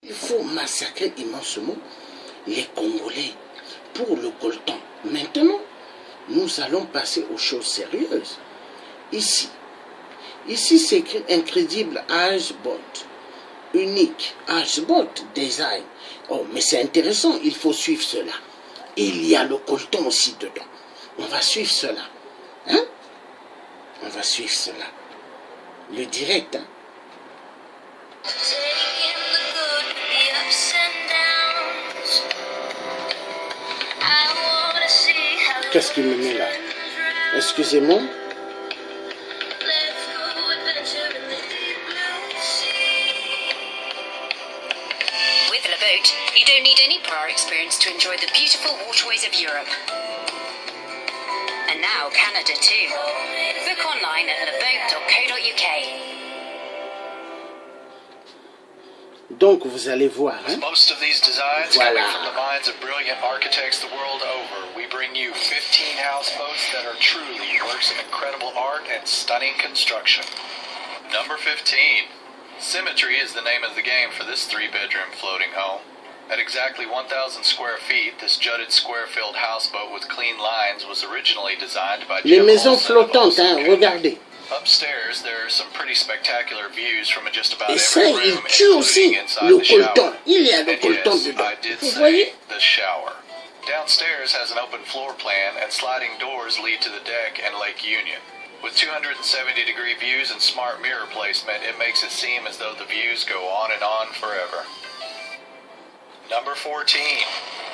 Il faut massacrer immensément les Congolais pour le coltan. Maintenant, nous allons passer aux choses sérieuses. Ici c'est écrit incrédible Ashbot, unique Ashbot design. Oh, mais c'est intéressant, il faut suivre cela. Il y a le coltan aussi dedans. On va suivre cela. Hein? On va suivre cela. Le direct, hein? Qu'est-ce qu'il me met là? Excusez-moi. With La Boat, you don't need any prior experience to enjoy the beautiful waterways of Europe. And now Canada too. Book online at laboat.co.uk. Donc vous allez voir, hein? Most of these designs Voilà. coming from the minds of brilliant architects the world over. We bring you 15 houseboats that are truly works of incredible art and stunning construction. Number 15. Symmetry is the name of the game for this 3-bedroom floating home. At exactly 1,000 square feet, this jutted square-filled houseboat with clean lines was originally designed by Les Jim maisons Olson of flottantes, hein? Olson Regardez. Upstairs, there are some pretty spectacular views from just about Et ça, every il room, tue aussi including inside le the shower. coltan. Il y a le And coltan yes, dedans. I did Vous say voyez? the shower. Downstairs has an open floor plan, and sliding doors lead to the deck and Lake Union. With 270-degree views and smart mirror placement, it makes it seem as though the views go on forever. Number 14.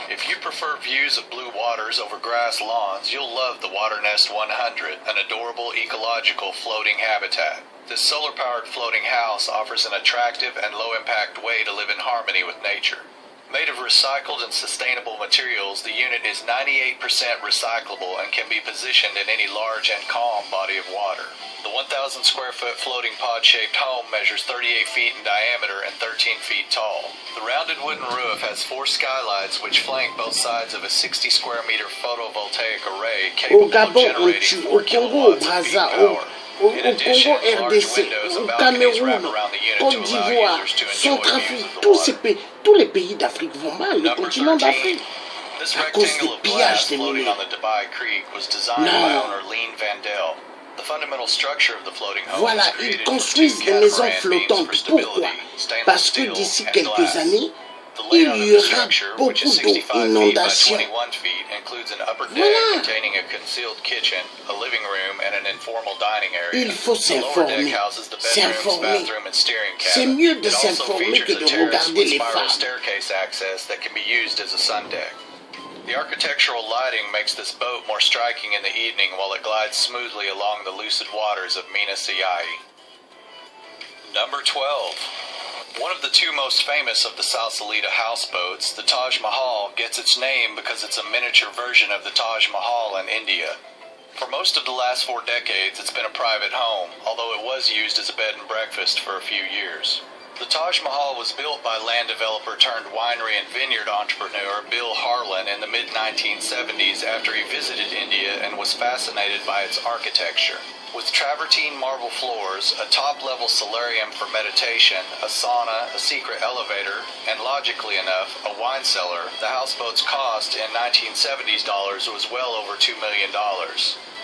If you prefer views of blue waters over grass lawns, you'll love the Waternest 100, an adorable ecological floating habitat. This solar-powered floating house offers an attractive and low-impact way to live in harmony with nature. Made of recycled and sustainable materials, the unit is 98% recyclable and can be positioned in any large and calm body of water. The 1,000 square foot floating pod-shaped home measures 38 feet in diameter and 13 feet tall. The rounded wooden roof has 4 skylights which flank both sides of a 60 square meter photovoltaic array Au capable of Gabon, on generating tue. 4 Au Congo, au kilowatts of peak Brazza, power. au In addition, Congo large RDC, windows au and balconies wrap Cameroun, around the unit Côte to allow d'Ivoire, users to enjoy Centrafrique, views of the tous, water. tous les pays d'Afrique vont mal, le Number continent 13. d'Afrique. This À cause rectangle des of pillages glass des floating miniers. on the Dubai Creek was designed Non. by owner Lean Vandel. The fundamental structure of the floating home Voilà, was ils created from construisent 2 des maisons catamaran beams flottantes. for stability, Pourquoi? stainless Parce que steel, d'ici and quelques glass. années, The il layout y of the aura structure, which beaucoup is d'eau, 65 feet by inondations. 21 feet, includes an upper deck Voilà. containing a concealed kitchen, a living room, and an informal dining area. Il faut The lower deck s'informer. houses the bedrooms, S'informer. bathroom, and steering C'est cabin. mieux de It also s'informer features que a de terrace regarder with les spiral femmes. staircase access that can be used as a sun deck. The architectural lighting makes this boat more striking in the evening while it glides smoothly along the lucid waters of Minas Gerais. Number 12. One of the 2 most famous of the Sausalito houseboats, the Taj Mahal, gets its name because it's a miniature version of the Taj Mahal in India. For most of the last 4 decades, it's been a private home, although it was used as a bed and breakfast for a few years. The Taj Mahal was built by land developer turned winery and vineyard entrepreneur Bill Harlan in the mid-1970s after he visited India and was fascinated by its architecture. With travertine marble floors, a top-level solarium for meditation, a sauna, a secret elevator, and logically enough, a wine cellar, the houseboat's cost in 1970s dollars was well over $2 million.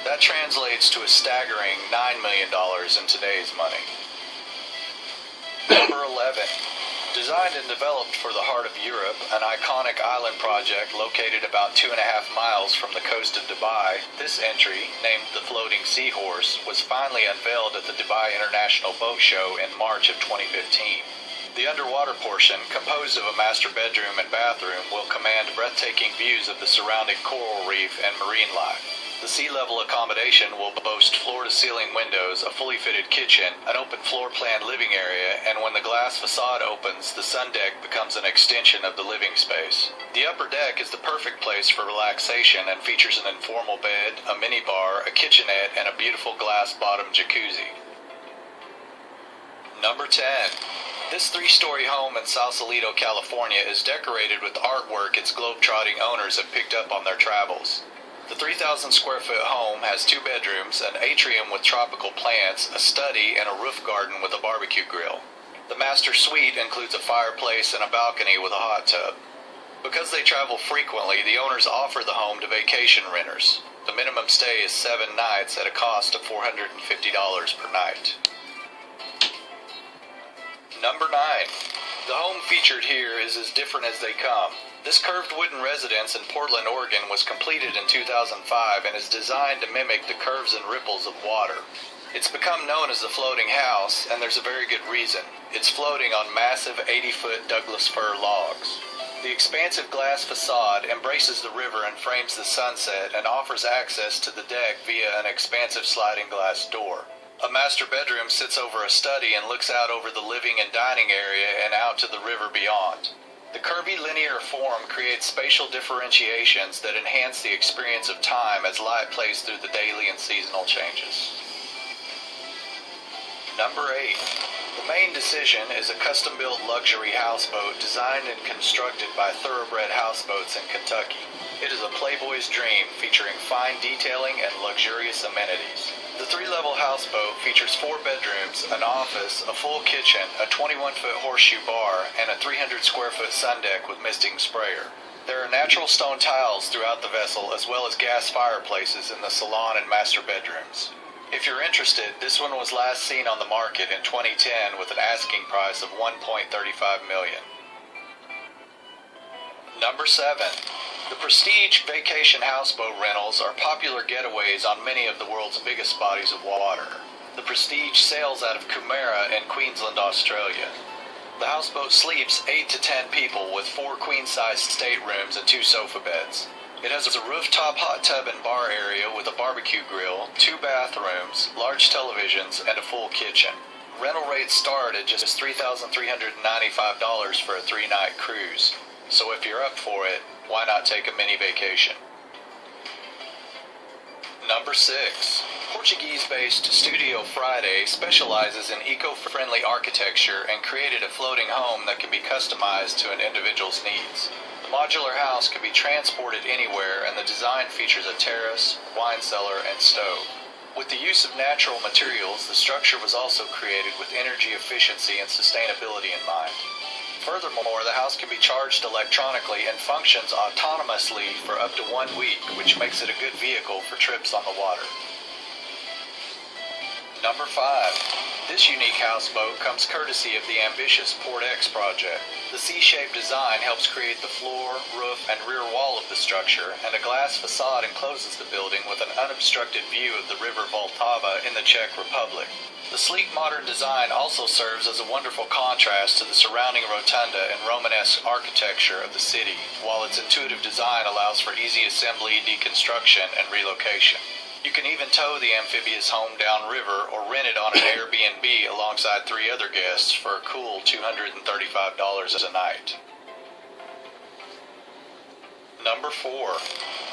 That translates to a staggering $9 million in today's money. Number 11. Designed and developed for the heart of Europe, an iconic island project located about 2.5 miles from the coast of Dubai, this entry, named the Floating Seahorse, was finally unveiled at the Dubai International Boat Show in March of 2015. The underwater portion, composed of a master bedroom and bathroom, will command breathtaking views of the surrounding coral reef and marine life. The sea-level accommodation will boast floor-to-ceiling windows, a fully fitted kitchen, an open floor-plan living area, and when the glass facade opens, the sun deck becomes an extension of the living space. The upper deck is the perfect place for relaxation and features an informal bed, a minibar, a kitchenette, and a beautiful glass-bottom jacuzzi. Number 10. This 3-story home in Sausalito, California is decorated with artwork its globe-trotting owners have picked up on their travels. The 3,000 square foot home has 2 bedrooms, an atrium with tropical plants, a study, and a roof garden with a barbecue grill. The master suite includes a fireplace and a balcony with a hot tub. Because they travel frequently, the owners offer the home to vacation renters. The minimum stay is 7 nights at a cost of $450 per night. Number 9. The home featured here is as different as they come. This curved wooden residence in Portland, Oregon was completed in 2005 and is designed to mimic the curves and ripples of water. It's become known as the floating house, and there's a very good reason. It's floating on massive 80-foot Douglas fir logs. The expansive glass facade embraces the river and frames the sunset and offers access to the deck via an expansive sliding glass door. A master bedroom sits over a study and looks out over the living and dining area and out to the river beyond. The curvy linear form creates spatial differentiations that enhance the experience of time as light plays through the daily and seasonal changes. Number 8. The main decision is a custom-built luxury houseboat designed and constructed by Thoroughbred Houseboats in Kentucky. It is a playboy's dream featuring fine detailing and luxurious amenities. The 3-level houseboat features 4 bedrooms, an office, a full kitchen, a 21-foot horseshoe bar, and a 300-square-foot sun deck with misting sprayer. There are natural stone tiles throughout the vessel as well as gas fireplaces in the salon and master bedrooms. If you're interested, this one was last seen on the market in 2010 with an asking price of $1.35 million. Number 7. The Prestige vacation houseboat rentals are popular getaways on many of the world's biggest bodies of water. The Prestige sails out of Coomera in Queensland, Australia. The houseboat sleeps 8 to 10 people with 4 queen-size staterooms and 2 sofa beds. It has a rooftop hot tub and bar area with a barbecue grill, 2 bathrooms, large televisions, and a full kitchen. Rental rates start at just $3,395 for a 3-night cruise. So if you're up for it, why not take a mini vacation? Number 6. Portuguese-based Studio Friday specializes in eco-friendly architecture and created a floating home that can be customized to an individual's needs. The modular house can be transported anywhere, and the design features a terrace, wine cellar, and stove. With the use of natural materials, the structure was also created with energy efficiency and sustainability in mind. Furthermore, the house can be charged electronically and functions autonomously for up to 1 week, which makes it a good vehicle for trips on the water. Number 5. This unique houseboat comes courtesy of the ambitious Port X project. The C-shaped design helps create the floor, roof, and rear wall of the structure, and a glass facade encloses the building with an unobstructed view of the river Vltava in the Czech Republic. The sleek modern design also serves as a wonderful contrast to the surrounding rotunda and Romanesque architecture of the city, while its intuitive design allows for easy assembly, deconstruction, and relocation. You can even tow the amphibious home downriver or rent it on an Airbnb alongside 3 other guests for a cool $235 a night. Number 4.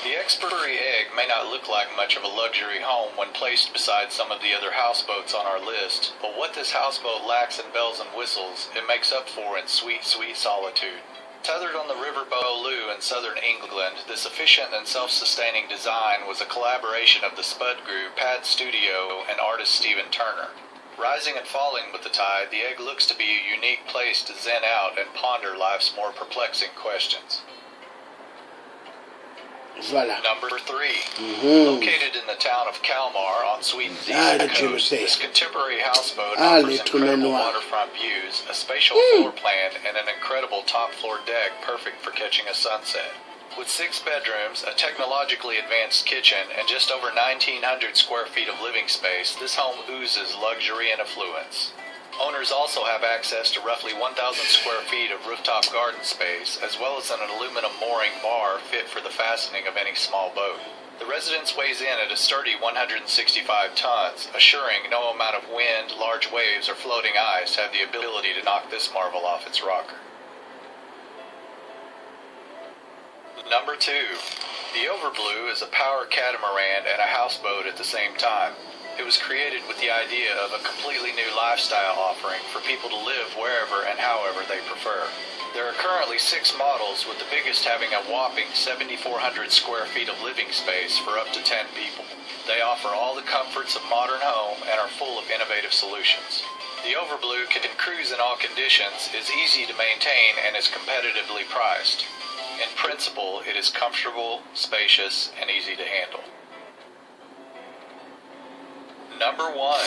The Expiry Egg may not look like much of a luxury home when placed beside some of the other houseboats on our list, but what this houseboat lacks in bells and whistles, it makes up for in sweet, sweet solitude. Tethered on the River Bowloo in southern England, this efficient and self-sustaining design was a collaboration of the Spud Group, Pad Studio, and artist Stephen Turner. Rising and falling with the tide, the egg looks to be a unique place to zen out and ponder life's more perplexing questions. Voilà. Number 3. Located in the town of Kalmar on Sweden's eastern coast, this contemporary houseboat offers incredible waterfront views, a spatial floor plan, and an incredible top-floor deck perfect for catching a sunset. With 6 bedrooms, a technologically advanced kitchen, and just over 1,900 square feet of living space, this home oozes luxury and affluence. Owners also have access to roughly 1,000 square feet of rooftop garden space, as well as an aluminum mooring bar fit for the fastening of any small boat. The residence weighs in at a sturdy 165 tons, assuring no amount of wind, large waves, or floating ice have the ability to knock this marvel off its rocker. Number 2. The Overblue is a power catamaran and a houseboat at the same time. It was created with the idea of a completely new lifestyle offering for people to live wherever and however they prefer. There are currently 6 models, with the biggest having a whopping 7,400 square feet of living space for up to 10 people. They offer all the comforts of modern home and are full of innovative solutions. The Overblue can cruise in all conditions, is easy to maintain, and is competitively priced. In principle, it is comfortable, spacious, and easy to handle. Number 1.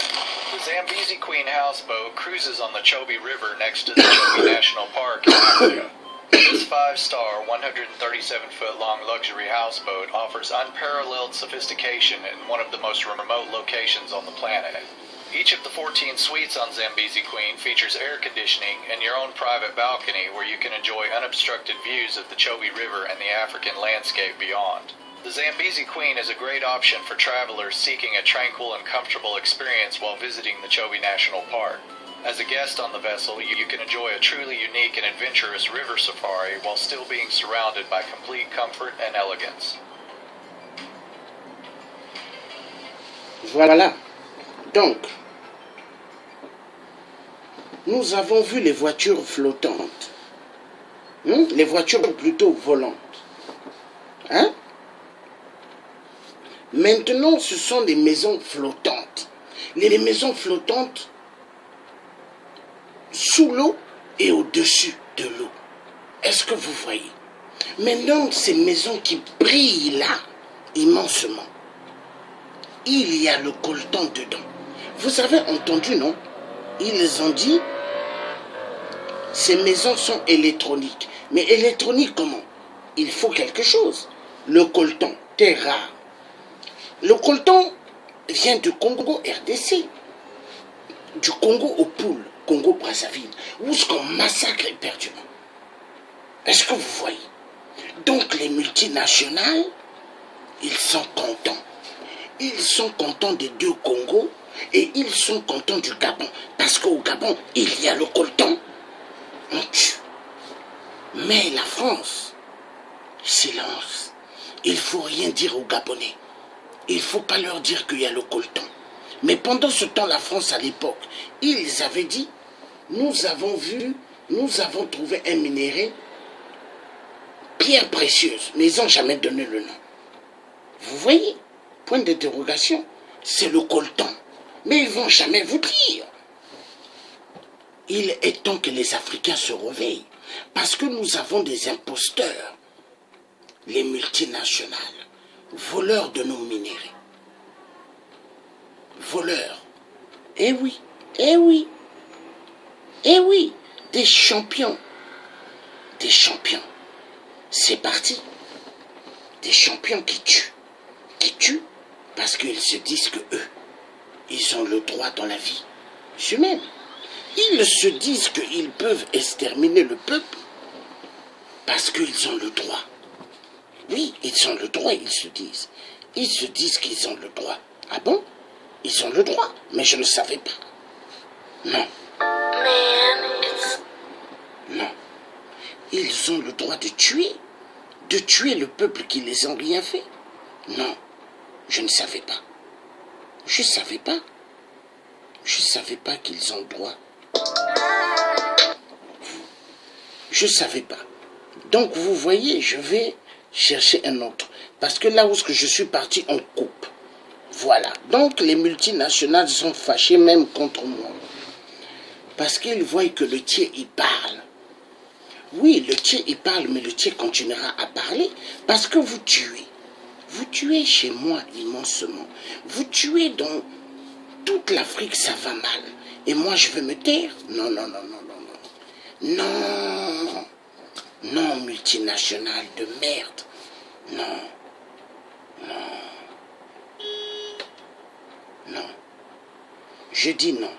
The Zambezi Queen houseboat cruises on the Chobe River next to the Chobe National Park in Africa. This 5-star, 137-foot-long luxury houseboat offers unparalleled sophistication in one of the most remote locations on the planet. Each of the 14 suites on Zambezi Queen features air conditioning and your own private balcony where you can enjoy unobstructed views of the Chobe River and the African landscape beyond. The Zambezi Queen is a great option for travelers seeking a tranquil and comfortable experience while visiting the Chobe National Park. As a guest on the vessel, you can enjoy a truly unique and adventurous river safari while still being surrounded by complete comfort and elegance. Voilà. Donc, nous avons vu les voitures flottantes. Les voitures plutôt volantes. Hein? Maintenant, ce sont les maisons flottantes. Les maisons flottantes sous l'eau et au-dessus de l'eau. Est-ce que vous voyez? Maintenant, ces maisons qui brillent là, immensement, il y a le coltan dedans. Vous avez entendu, non? Ils ont dit, ces maisons sont électroniques. Mais électronique comment? Il faut quelque chose. Le coltan, terre rare. Le coltan vient du Congo RDC. Du Congo au Poule, Congo-Brazzaville, où ce qu'on massacre éperdument. Est-ce que vous voyez? Donc les multinationales, ils sont contents. Ils sont contents des deux Congos et ils sont contents du Gabon. Parce qu'au Gabon, il y a le coltan. On tue. Mais la France, silence. Il ne faut rien dire aux Gabonais. Il ne faut pas leur dire qu'il y a le coltan. Mais pendant ce temps, la France à l'époque, ils avaient dit, nous avons trouvé un minerai, pierre précieuse, mais ils n'ont jamais donné le nom. Vous voyez? Point d'interrogation, c'est le coltan. Mais ils ne vont jamais vous dire. Il est temps que les Africains se réveillent. Parce que nous avons des imposteurs. Les multinationales. Voleurs de nos minéraux. Voleurs. Eh oui, eh oui. Eh oui, des champions. Des champions. C'est parti. Des champions qui tuent. Qui tuent parce qu'ils se disent que eux, ils ont le droit dans la vie humaine. Ils se disent qu'ils peuvent exterminer le peuple parce qu'ils ont le droit. Oui, ils ont le droit, ils se disent. Ils se disent qu'ils ont le droit. Ah bon? Ils ont le droit, mais je ne savais pas. Non. Non. Ils ont le droit de tuer le peuple qui les a rien fait. Non. Je ne savais pas. Je ne savais pas. Je ne savais pas qu'ils ont le droit. Je ne savais pas. Donc vous voyez, je vais chercher un autre. Parce que là où je suis parti, on coupe. Voilà. Donc les multinationales sont fâchées même contre moi. Parce qu'ils voient que le tiers, il parle. Oui, le tiers, il parle, mais le tiers continuera à parler. Parce que vous tuez. Vous tuez chez moi immensement. Vous tuez dans toute l'Afrique, ça va mal. Et moi, je veux me taire? Non, non, non, non, non, non. Non. Non, multinationale de merde. Non. Non. Non. Je dis non.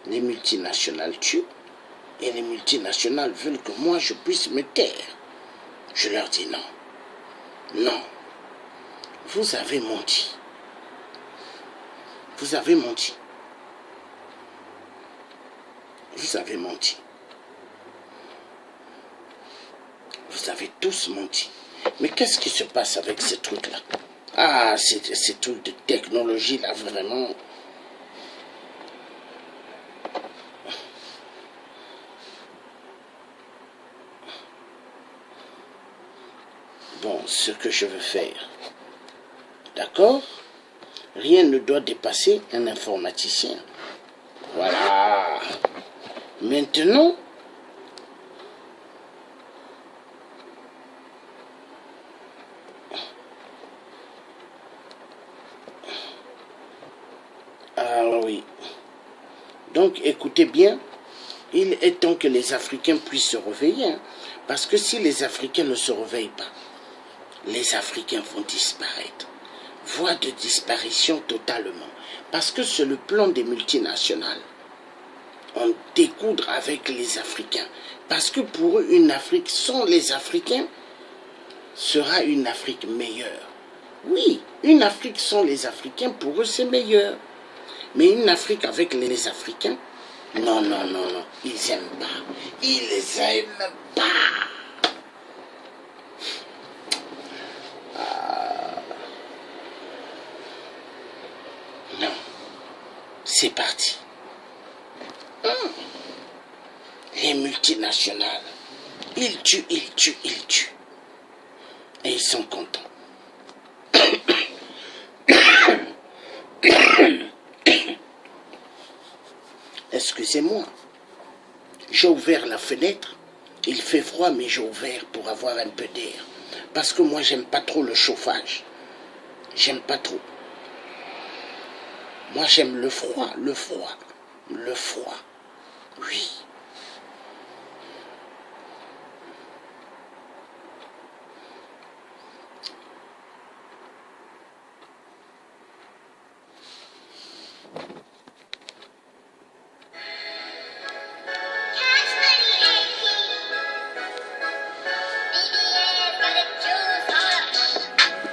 Les multinationales tuent. Et les multinationales veulent que moi, je puisse me taire. Je leur dis non. Non. Vous avez menti. Vous avez menti. Vous avez menti. Vous avez tous menti. Mais qu'est-ce qui se passe avec ces trucs-là? Ah, ces trucs de technologie, là, vraiment. Bon, ce que je veux faire. D'accord? Rien ne doit dépasser un informaticien. Voilà. Maintenant, ah oui. Donc, écoutez bien, il est temps que les Africains puissent se réveiller. Hein, parce que si les Africains ne se réveillent pas, les Africains vont disparaître. Voie de disparition totalement. Parce que c'est le plan des multinationales. On découdre avec les Africains. Parce que pour eux, une Afrique sans les Africains sera une Afrique meilleure. Oui, une Afrique sans les Africains, pour eux, c'est meilleur. Mais une Afrique avec les Africains, non, non, non, non, ils n'aiment pas. Ils n'aiment pas. Non, c'est parti. Les multinationales, ils tuent, ils tuent, ils tuent. Et ils sont contents. Excusez-moi, j'ai ouvert la fenêtre, il fait froid mais j'ai ouvert pour avoir un peu d'air. Parce que moi j'aime pas trop le chauffage, j'aime pas trop. Moi j'aime le froid, le froid, le froid, oui.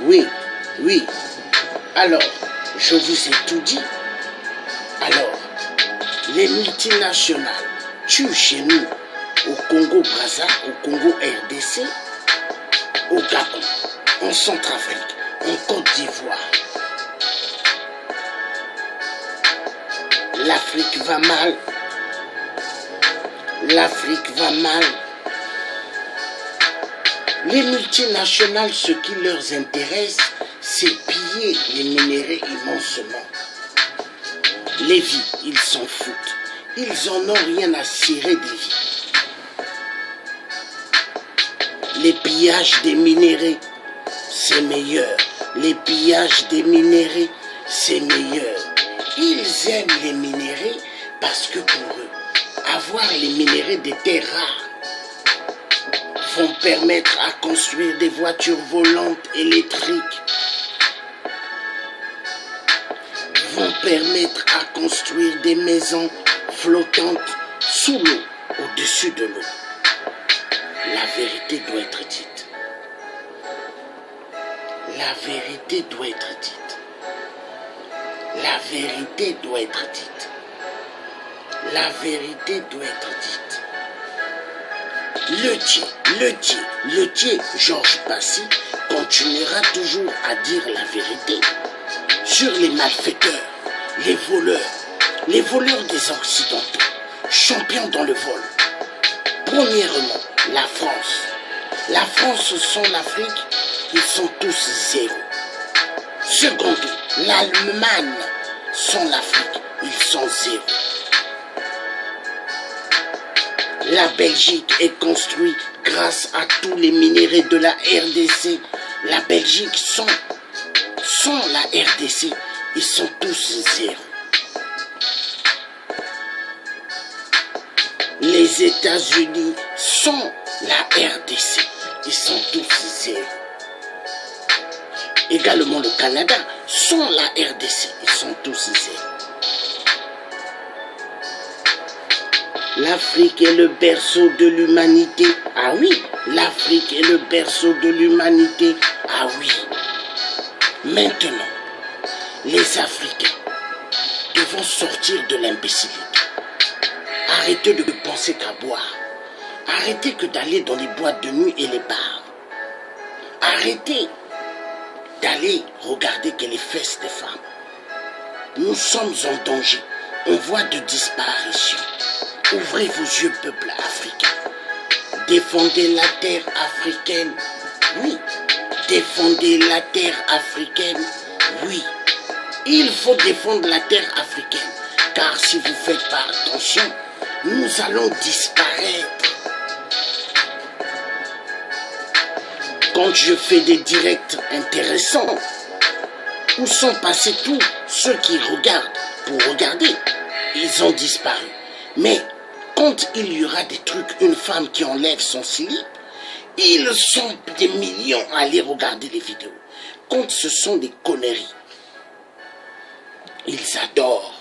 Oui, oui. Alors, je vous ai tout dit. Alors, les multinationales tuent chez nous, au Congo-Brazza, au Congo-RDC, au Gabon, en Centrafrique, en Côte d'Ivoire. L'Afrique va mal. L'Afrique va mal. Les multinationales, ce qui leur intéresse, c'est piller les minéraux immensement. Les vies, ils s'en foutent. Ils en ont rien à cirer des vies. Les pillages des minéraux, c'est meilleur. Les pillages des minéraux, c'est meilleur. Ils aiment les minéraux parce que pour eux, avoir les minéraux des terres rares vont permettre à construire des voitures volantes électriques, vont permettre à construire des maisons flottantes sous l'eau, au-dessus de l'eau. La vérité doit être dite. La vérité doit être dite. La vérité doit être dite. La vérité doit être dite. Le tiers, Georges Passy, continuera toujours à dire la vérité sur les malfaiteurs, les voleurs des Occidentaux, champions dans le vol. Premièrement, la France. La France sans l'Afrique, ils sont tous zéro. Secondement, l'Allemagne sans l'Afrique, ils sont zéro. La Belgique est construite grâce à tous les minéraux de la RDC. La Belgique sans la RDC, ils sont tous zéro. Les États-Unis sans la RDC, ils sont tous zéro. Également le Canada sans la RDC, ils sont tous zéro. L'Afrique est le berceau de l'humanité. Ah oui, l'Afrique est le berceau de l'humanité. Ah oui. Maintenant, les Africains devront sortir de l'imbécilité. Arrêtez de penser qu'à boire. Arrêtez que d'aller dans les boîtes de nuit et les bars. Arrêtez d'aller regarder que les fesses des femmes. Nous sommes en danger. On voit de disparition. Ouvrez vos yeux, peuple africain. Défendez la terre africaine. Oui. Défendez la terre africaine. Oui. Il faut défendre la terre africaine. Car si vous ne faites pas attention, nous allons disparaître. Quand je fais des directs intéressants, où sont passés tous ceux qui regardent pour regarder? Ils ont disparu. Mais quand il y aura des trucs, une femme qui enlève son slip, ils sont des millions à aller regarder les vidéos. Quand ce sont des conneries, ils adorent.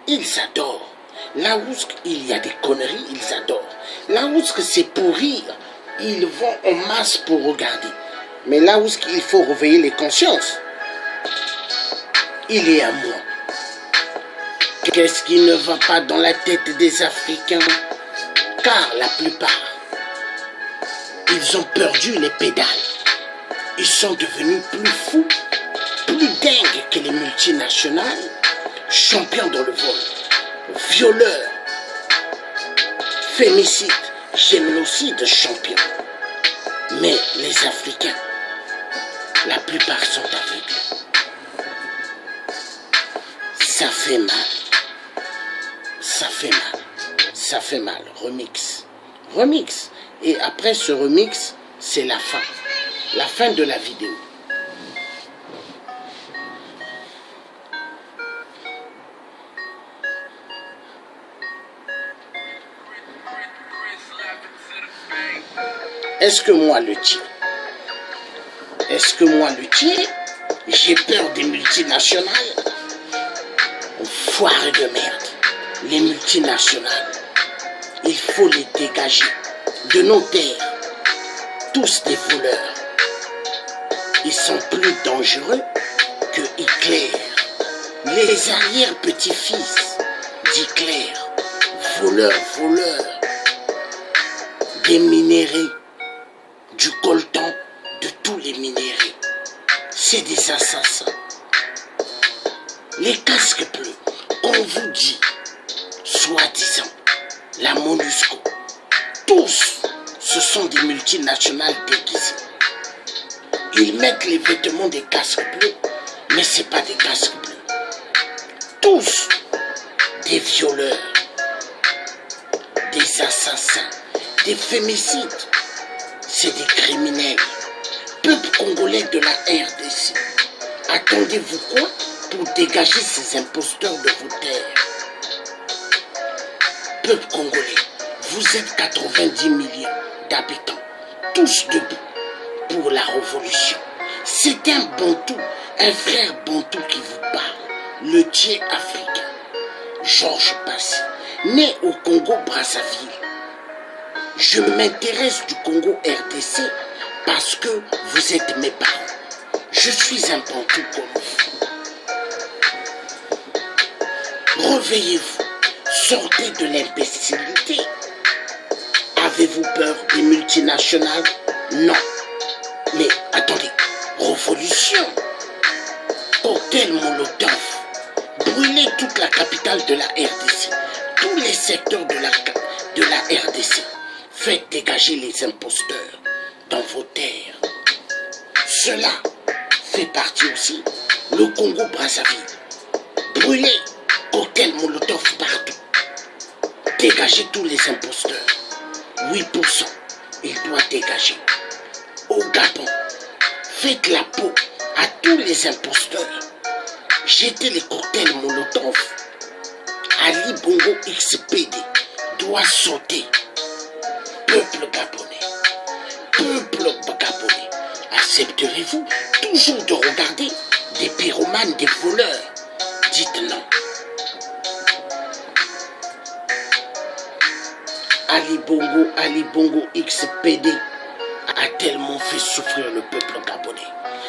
Ils adorent. Là où il y a des conneries, ils adorent. Là où c'est pour rire, ils vont en masse pour regarder. Mais là où il faut réveiller les consciences, il est à moi. Qu'est-ce qui ne va pas dans la tête des Africains? Car la plupart, ils ont perdu les pédales. Ils sont devenus plus fous, plus dingues que les multinationales, champions dans le vol, violeurs, fémicides, génocides, champions. Mais les Africains, la plupart sont aveugles. Ça fait mal. Ça fait mal. Ça fait mal. Remix. Remix. Et après ce remix, c'est la fin. La fin de la vidéo. Est-ce que moi le tire? Est-ce que moi le tire? J'ai peur des multinationales. Foirés de merde. Les multinationales. Il faut les dégager de nos terres. Tous des voleurs. Ils sont plus dangereux que Hitler. Les arrière-petits-fils d'Hitler. Voleurs, voleurs. Des minéraux. Du coltan, de tous les minéraux. C'est des assassins. Les casques bleus, on vous dit, soi-disant, la MONUSCO, tous, ce sont des multinationales déguisées. Ils mettent les vêtements des casques bleus, mais ce n'est pas des casques bleus. Tous, des violeurs, des assassins, des fémicides. C'est des criminels. Peuple congolais de la RDC. Attendez-vous quoi pour dégager ces imposteurs de vos terres? Peuple congolais, vous êtes 90 millions d'habitants, tous debout pour la révolution. C'est un Bantou, un frère Bantou qui vous parle, le Dieu africain, Georges Passy, né au Congo-Brazzaville. Je m'intéresse du Congo RDC parce que vous êtes mes parents. Je suis un Bantou comme vous. Réveillez-vous, sortez de l'imbécilité. Avez-vous peur des multinationales? Non. Mais attendez, révolution, cocktail Molotov, brûlez toute la capitale de la RDC, tous les secteurs de la RDC. Faites dégager les imposteurs dans vos terres. Cela fait partie aussi le Congo-Brazzaville. Brûlez, cocktail Molotov partout. Dégagez tous les imposteurs. 8%, il doit dégager. Au Gabon, faites la peau à tous les imposteurs. Jetez les cocktails Molotov. Ali Bongo XPD doit sauter. Peuple gabonais, accepterez-vous toujours de regarder des pyromanes, des voleurs? Dites non. Ali Bongo XPD a tellement fait souffrir le peuple gabonais.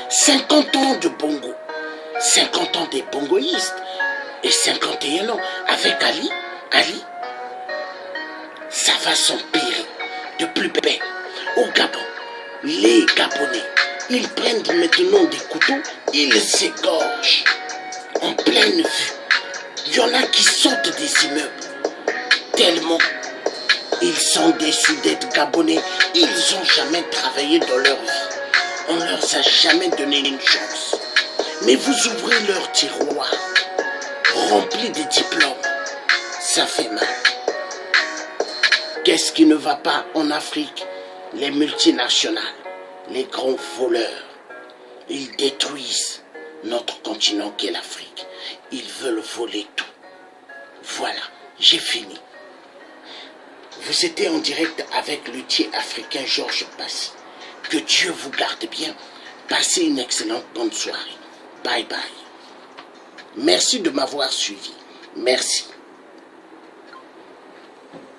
50 ans de Bongo, 50 ans des bongoïstes et 51 ans avec Ali, ça va s'empirer de plus belle. Au Gabon, les Gabonais, ils prennent maintenant des couteaux, ils s'égorgent en pleine vue. Il y en a qui sautent des immeubles tellement ils sont déçus d'être Gabonais. Ils n'ont jamais travaillé dans leur vie. On ne leur a jamais donné une chance. Mais vous ouvrez leur tiroir rempli de diplômes. Ça fait mal. Qu'est-ce qui ne va pas en Afrique? Les multinationales, les grands voleurs, ils détruisent notre continent qu'est l'Afrique. Ils veulent voler tout. Voilà, j'ai fini. Vous étiez en direct avec le luthier africain Georges Passy. Que Dieu vous garde bien. Passez une excellente bonne soirée. Bye bye. Merci de m'avoir suivi. Merci.